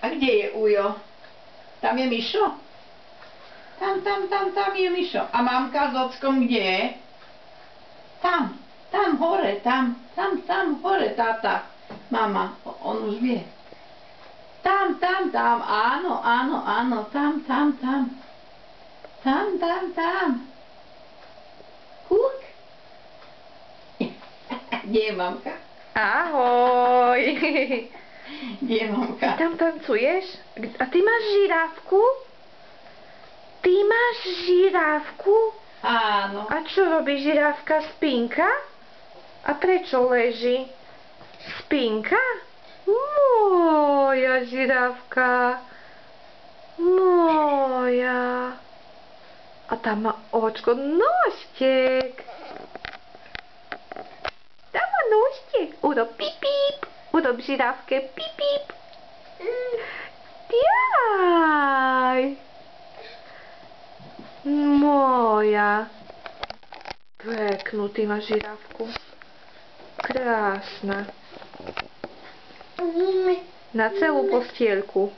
A kde je Ujo? Tam je Mišo? Tam je Mišo. A mamka s ockom kde je? Tam hore, tam hore, táta. Mama, on už vie. Tam, áno, tam. Kúk. Kde je mamka? Ahoj. Kde je mamka? Ty tam tancuješ? A ty máš žirafku? Ty máš žirafku? Áno. A čo robí žirafka? Spinka? A prečo leží? Spinka? Moja žirafka. Moja. A tam má očko nožtek. Tam má nožtek. Urob pip pip. Urob žirafke pip pip. Jaj. Moja. Peknú ty máš žirafku. Krásna. Na celú postielku.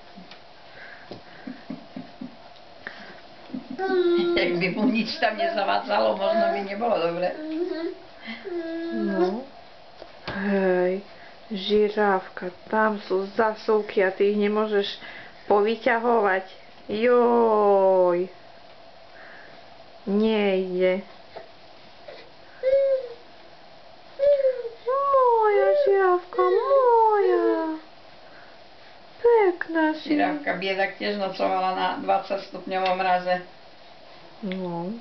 Jak by mu nič tam nezavádzalo, možno by nebolo dobre. No. Hej, žirafka, tam sú zasúky a ty ich nemôžeš povyťahovať. Joj. Nejde. Moja žirafka, moja. Pekná si. Žirafka biedak tiež nocovala na 20 stupňovom mraze. No.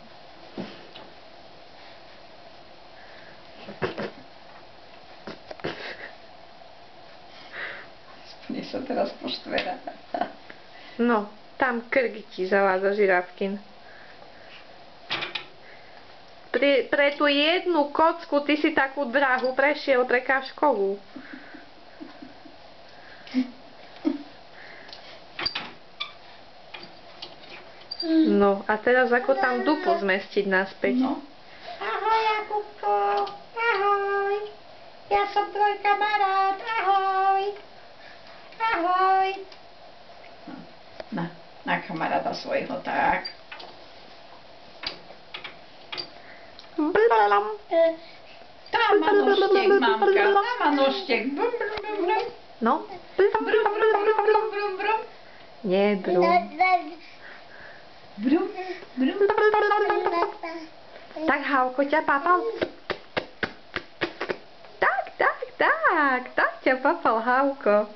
Mne sa teraz poštverá. No, tam krk ti zavádza žirafkin. Pre tú jednu kocku ty si takú drahú prešiel prekážkovú. No, a teraz ako tam dupu zmestiť naspäť? No. Ahoj, Jakubko. Ahoj. Ja som tvoj kamarát. Ahoj. Ahoj. Na kamaráta svojho, tak. Blalam. Tam má nožtek, mamka. Tam má nožtek. Brum, brum, brum, brum. No. Brum, brum, brum, brum, brum, brum. Nie, brum. Brum, brum. Tak, Hauko ťa papal? Tak ťa papal, Hauko.